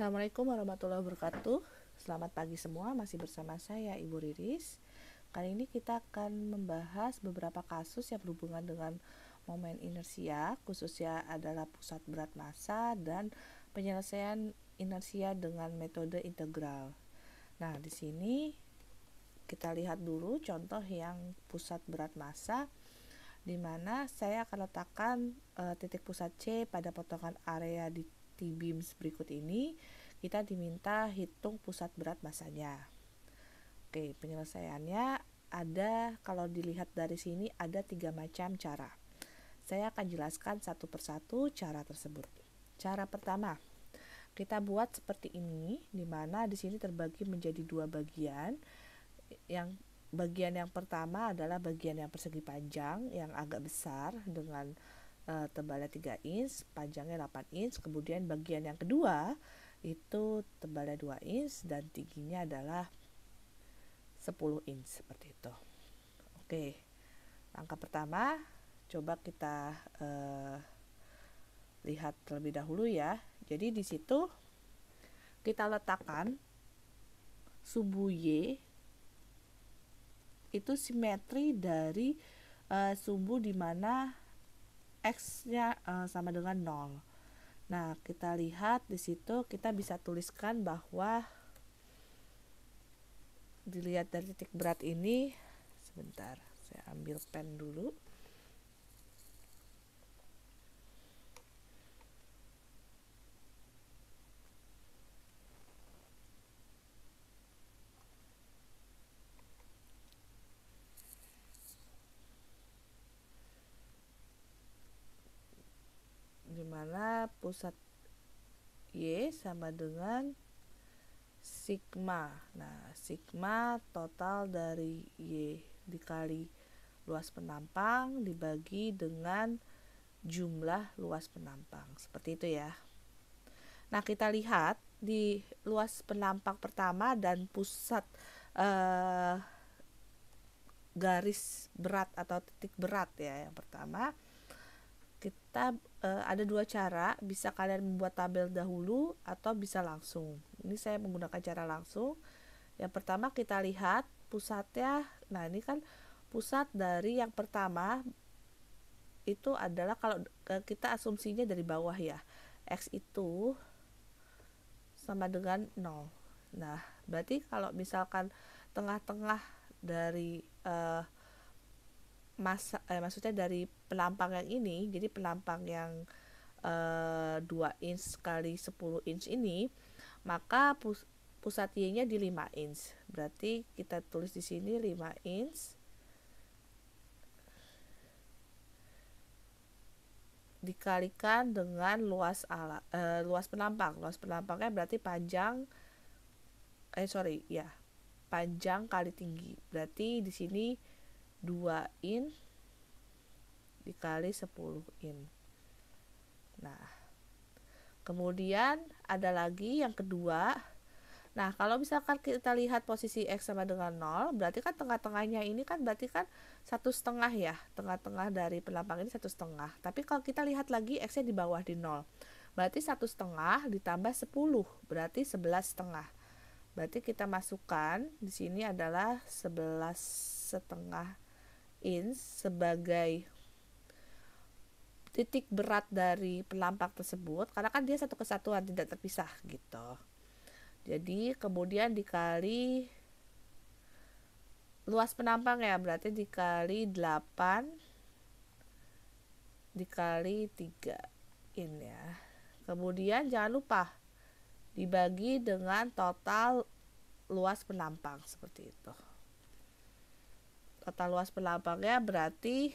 Assalamualaikum warahmatullahi wabarakatuh. Selamat pagi semua, masih bersama saya Ibu Riris. Kali ini kita akan membahas beberapa kasus yang berhubungan dengan momen inersia, khususnya adalah pusat berat massa dan penyelesaian inersia dengan metode integral. Nah, di sini kita lihat dulu contoh yang pusat berat massa, di mana saya akan letakkan titik pusat C pada potongan area di T-beams berikut ini. Kita diminta hitung pusat berat massanya. Oke, penyelesaiannya ada, kalau dilihat dari sini ada 3 macam cara. Saya akan jelaskan satu persatu cara tersebut. Cara pertama, kita buat seperti ini, di mana di sini terbagi menjadi 2 bagian. Yang bagian yang pertama adalah bagian yang persegi panjang yang agak besar dengan tebalnya 3 inch, panjangnya 8 inch. Kemudian bagian yang kedua itu tebalnya 2 inch dan tingginya adalah 10 inch seperti itu. Oke, langkah pertama coba kita lihat terlebih dahulu ya. Jadi di situ kita letakkan sumbu Y itu simetri dari sumbu di mana X-nya sama dengan 0. Nah, kita lihat di situ kita bisa tuliskan bahwa dilihat dari titik berat ini, sebentar, saya ambil pen dulu. Dimana pusat Y sama dengan sigma. Nah, sigma total dari Y dikali luas penampang dibagi dengan jumlah luas penampang. Seperti itu ya. Nah, kita lihat di luas penampang pertama dan pusat garis berat atau titik berat ya, yang pertama kita ada 2 cara, bisa kalian membuat tabel dahulu atau bisa langsung. Ini saya menggunakan cara langsung. Yang pertama kita lihat pusatnya. Nah, ini kan pusat dari yang pertama itu adalah, kalau kita asumsinya dari bawah ya, X itu sama dengan 0. Nah, berarti kalau misalkan tengah-tengah dari maksudnya dari penampang yang ini, jadi penampang yang 2 inch kali 10 inch ini, maka pusat Y-nya di 5 inch. Berarti kita tulis di sini 5 inch dikalikan dengan luas penampang. Luas penampangnya berarti panjang panjang kali tinggi. Berarti di sini 2 in dikali 10 in. Nah, kemudian ada lagi yang kedua. Nah, kalau misalkan kita lihat posisi X sama dengan 0, berarti kan tengah-tengahnya ini kan berarti kan 1,5 ya. Tengah-tengah dari penampang ini 1,5. Tapi kalau kita lihat lagi X-nya di bawah di 0. Berarti 1,5 ditambah 10, berarti 11,5. Berarti kita masukkan di sini adalah 11,5 inch sebagai titik berat dari penampang tersebut, karena kan dia satu kesatuan, tidak terpisah gitu. Jadi kemudian dikali luas penampang ya, berarti dikali 8 dikali 3 in ya. Kemudian jangan lupa dibagi dengan total luas penampang, seperti itu. Total luas penampangnya berarti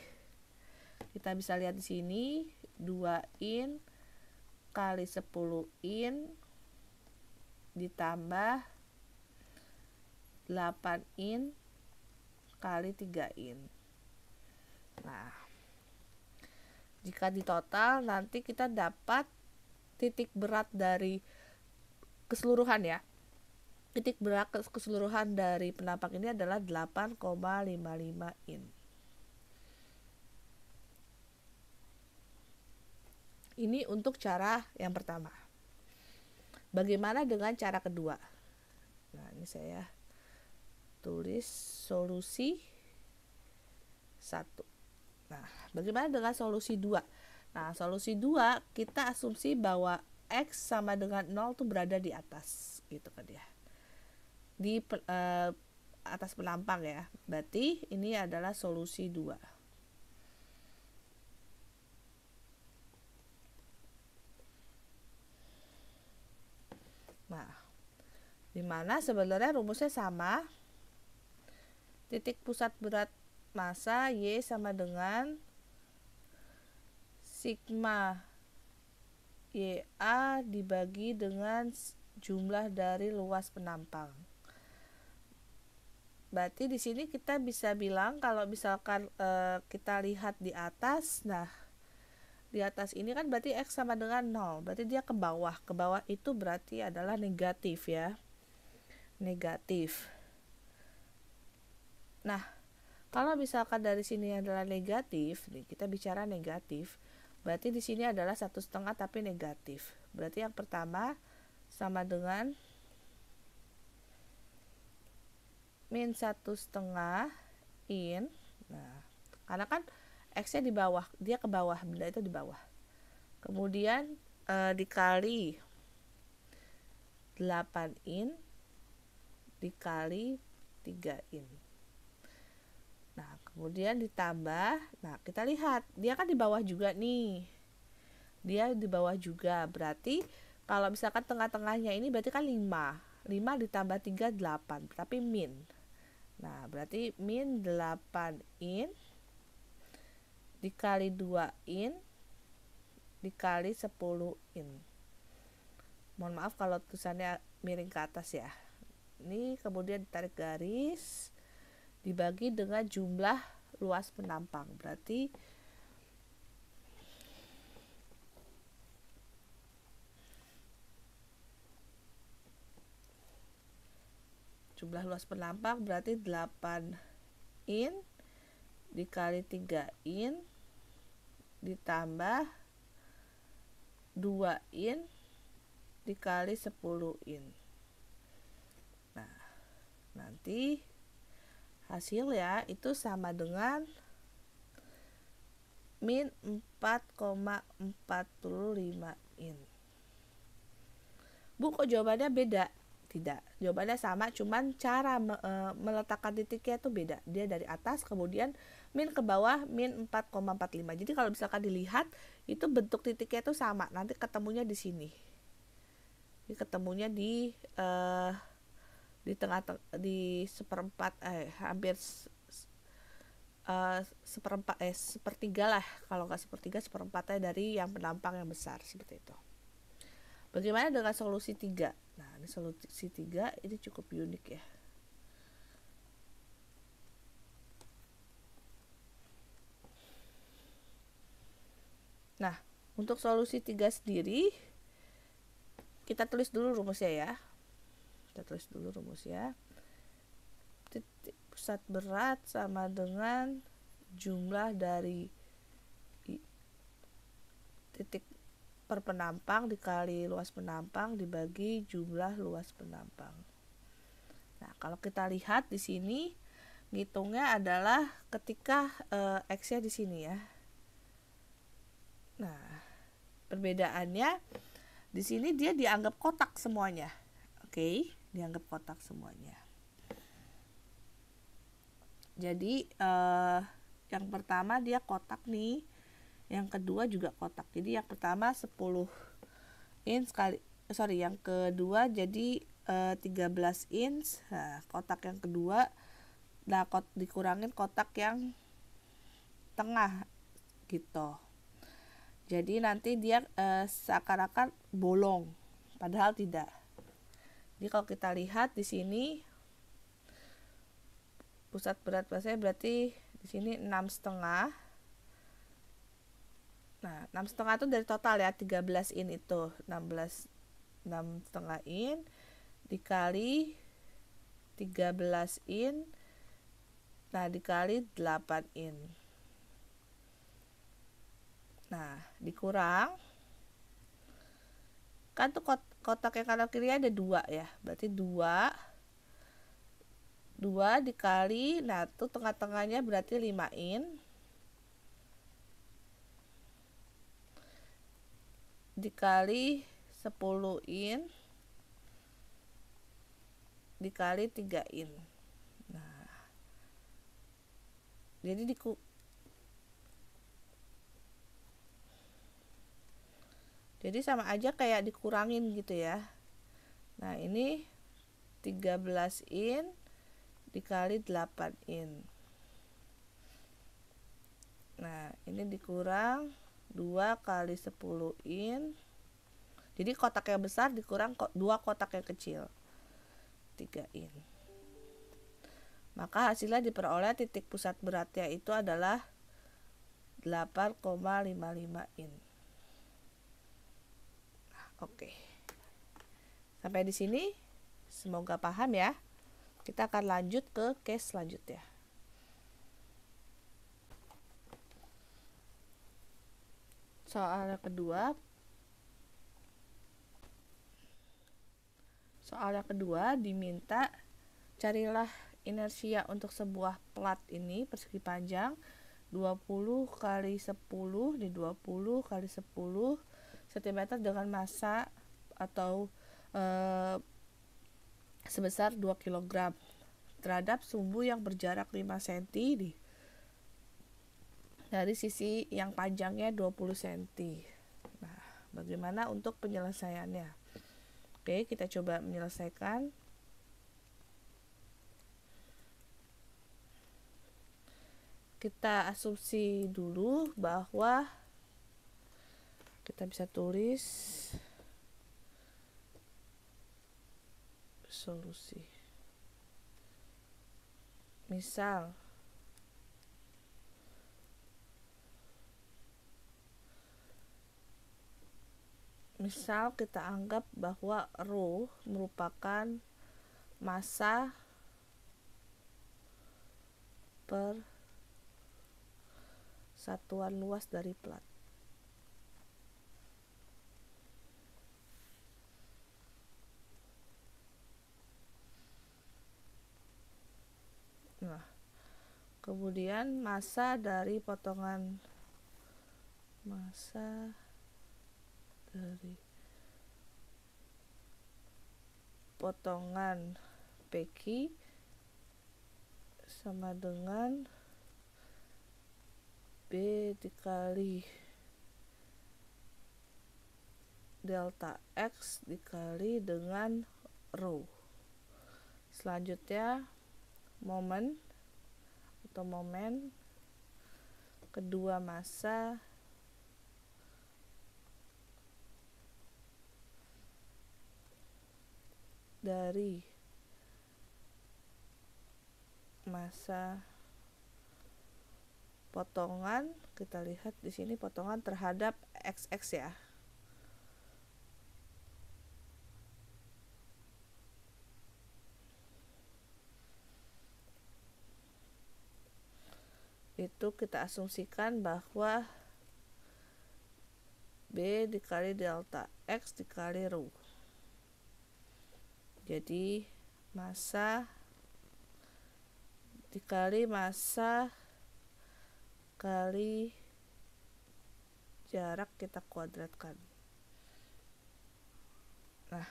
kita bisa lihat di sini 2 in kali 10 in ditambah 8 in kali 3 in. Nah, jika ditotal nanti kita dapat titik berat dari keseluruhan ya. Titik berat keseluruhan dari penampang ini adalah 8,55 in. Ini untuk cara yang pertama. Bagaimana dengan cara kedua? Nah, ini saya tulis solusi 1. Nah, bagaimana dengan solusi 2? Nah, solusi 2 kita asumsi bahwa X sama dengan 0 tuh berada di atas gitu kan ya. Di atas penampang ya. Berarti ini adalah solusi 2. Nah, dimana sebenarnya rumusnya sama. Titik pusat berat massa Y sama dengan sigma YA dibagi dengan jumlah dari luas penampang. Berarti di sini kita bisa bilang kalau misalkan kita lihat di atas, nah di atas ini kan berarti X sama dengan 0, berarti dia ke bawah. Ke bawah itu berarti adalah negatif ya. Negatif. Nah, kalau misalkan dari sini adalah negatif, nih kita bicara negatif, berarti di sini adalah 1,5 tapi negatif. Berarti yang pertama sama dengan min 1,5 in. Nah, karena kan X-nya di bawah, dia ke bawah, benda itu di bawah. Kemudian dikali 8 in dikali 3 in. Nah, kemudian ditambah, nah kita lihat, dia kan di bawah juga nih. Dia di bawah juga, berarti kalau misalkan tengah-tengahnya ini berarti kan 5. 5 ditambah 3, 8, tapi min. Nah, berarti min 8 in dikali 2 in dikali 10 in. Mohon maaf kalau tulisannya miring ke atas ya. Ini kemudian ditarik garis dibagi dengan jumlah luas penampang. Berarti jumlah luas penampang berarti 8 in dikali 3 in ditambah 2 in dikali 10 in. Nah, nanti hasil ya itu sama dengan min 4,45 in. Bu, kok jawabannya beda? Tidak, jawabannya sama, cuman cara meletakkan titiknya itu beda. Dia dari atas, kemudian min ke bawah, min 4,45. Jadi kalau misalkan dilihat, itu bentuk titiknya itu sama. Nanti ketemunya di sini. Ini ketemunya di tengah, di seperempat, hampir sepertiga lah, kalau nggak sepertiga, seperempatnya dari yang penampang yang besar, seperti itu. Bagaimana dengan solusi 3? Nah, ini solusi 3 ini cukup unik ya. Nah, untuk solusi 3 sendiri, kita tulis dulu rumusnya ya. Kita tulis dulu rumusnya. Titik pusat berat sama dengan jumlah dari titik per penampang dikali luas penampang dibagi jumlah luas penampang. Nah, kalau kita lihat di sini ngitungnya adalah ketika X-nya di sini ya. Nah, perbedaannya di sini dia dianggap kotak semuanya. Oke, dianggap kotak semuanya. Jadi yang pertama dia kotak nih, yang kedua juga kotak. Jadi yang pertama 10 inch kali, yang kedua jadi 13 inch. Nah, kotak yang kedua, nah dikurangin kotak yang tengah gitu. Jadi nanti dia seakan-akan bolong, padahal tidak. Jadi kalau kita lihat di sini pusat berat massanya berarti di sini 6,5. Nah, 6,5 itu dari total ya, 13 in itu 6,5 in dikali 13 in, nah dikali 8 in. Nah, dikurang Kan tuh kotak yang kanan kiri ada 2 ya, berarti 2 dikali, nah tuh tengah-tengahnya berarti 5 in, dikali 10 in, dikali 3 in. Nah, jadi sama aja kayak dikurangin gitu ya. Nah, ini 13 in dikali 8 in. Nah, ini dikurang 2 kali 10 in. Jadi kotak yang besar dikurang 2 kotak yang kecil, 3 in. Maka hasilnya diperoleh titik pusat beratnya itu adalah 8,55 in. Oke. Sampai di sini semoga paham ya. Kita akan lanjut ke case selanjutnya. Soal yang kedua diminta carilah inersia untuk sebuah plat ini persegi panjang 20 kali 10 di 20 kali 10 cm dengan massa atau sebesar 2 kg terhadap sumbu yang berjarak 5 cm dari sisi yang panjangnya 20 cm. Nah, bagaimana untuk penyelesaiannya? Oke, kita coba menyelesaikan. Kita asumsi dulu bahwa kita bisa tulis solusi. Misal kita anggap bahwa rho merupakan massa per satuan luas dari plat. Nah, kemudian massa dari potongan PQ sama dengan B dikali delta X dikali dengan rho. Selanjutnya momen kedua massa dari massa potongan, kita lihat di sini potongan terhadap XX ya. Itu kita asumsikan bahwa B dikali delta X dikali rho. Jadi massa dikali massa kali jarak kita kuadratkan. Nah,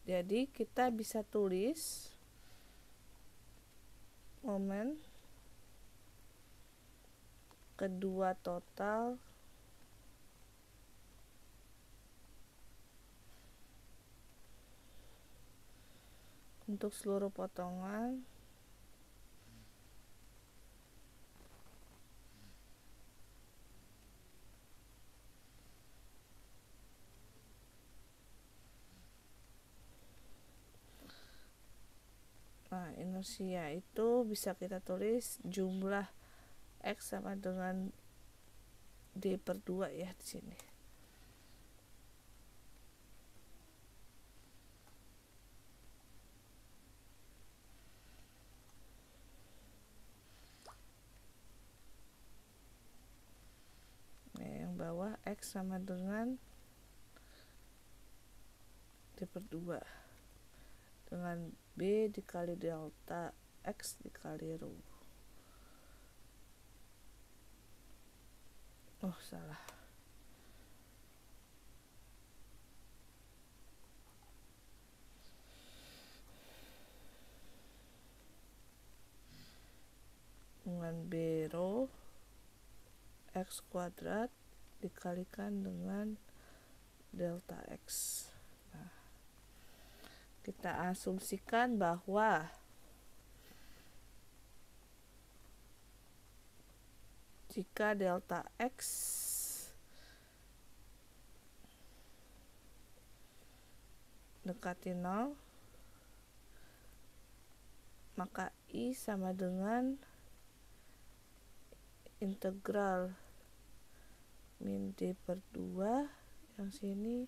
jadi kita bisa tulis momen kedua total untuk seluruh potongan inersia itu bisa kita tulis jumlah X sama dengan D per 2 ya di sini. X sama dengan D per 2 dengan B dikali delta X dikali rho. Oh, salah. Dengan B rho X kuadrat dikalikan dengan delta X. Nah, kita asumsikan bahwa jika delta X dekati 0, maka I sama dengan integral min D per 2, yang sini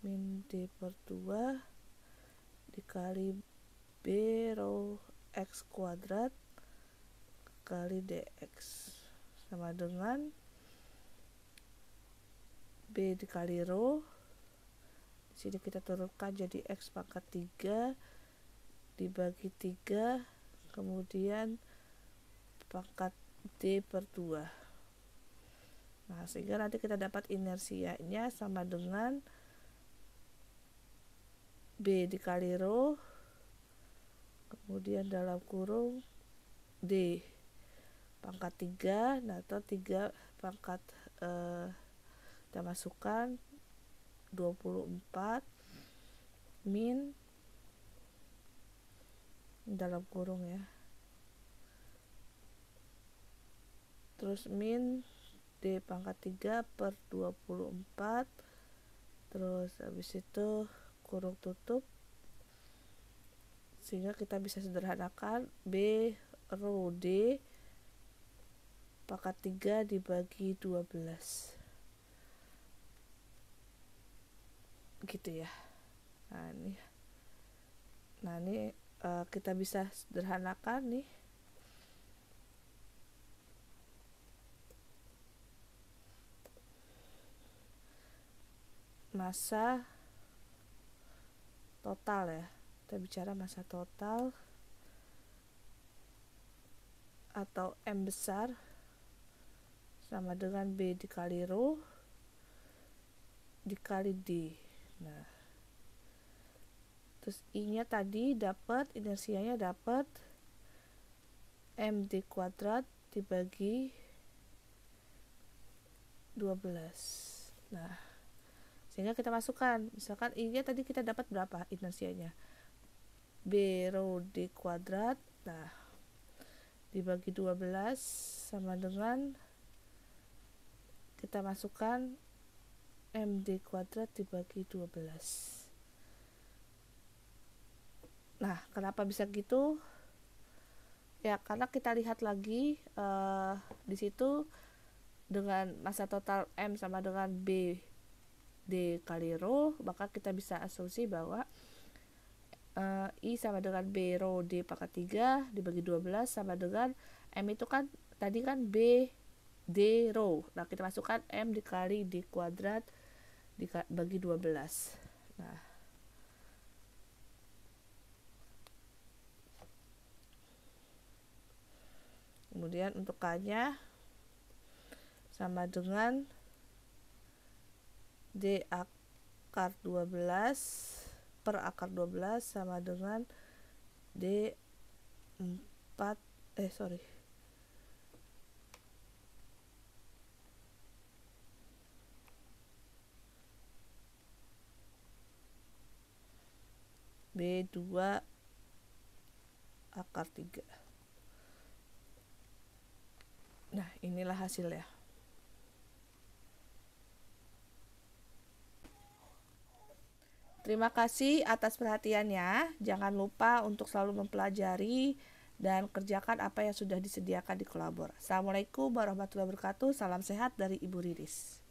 min D per 2 dikali B rho X kuadrat kali dx sama dengan B dikali rho. Di sini kita turunkan jadi X pangkat 3 dibagi 3, kemudian pangkat D per 2. Nah, sehingga nanti kita dapat inersianya sama dengan B dikali rho, kemudian dalam kurung D pangkat 3, nah atau 3 pangkat kita masukkan 24 min dalam kurung ya, terus min D pangkat 3 per 24, terus habis itu kurung tutup, sehingga kita bisa sederhanakan B rho D pangkat 3 dibagi 12 gitu ya. Nah ini kita bisa sederhanakan nih. Masa total ya, kita bicara masa total atau M besar sama dengan B dikali rho dikali D. Nah, terus I nya tadi dapat, inersianya dapat MD kuadrat dibagi 12. Nah, sehingga kita masukkan, misalkan I nya tadi kita dapat berapa inersianya, B rho D kuadrat, nah dibagi 12 sama dengan kita masukkan MD kuadrat dibagi 12. Nah, kenapa bisa gitu? Ya, karena kita lihat lagi di situ dengan masa total M sama dengan B D kali rho, maka kita bisa asumsi bahwa I sama dengan B rho D pangkat 3 dibagi 12 sama dengan M itu kan tadi kan B D rho. Nah, kita masukkan M dikali D kuadrat dibagi 12. Nah, kemudian untuk K-nya sama dengan D akar 12 per akar 12 sama dengan D 4 B 2 akar 3. Nah, inilah hasilnya. Terima kasih atas perhatiannya. Jangan lupa untuk selalu mempelajari dan kerjakan apa yang sudah disediakan di Kolabor. Assalamualaikum warahmatullahi wabarakatuh. Salam sehat dari Ibu Riris.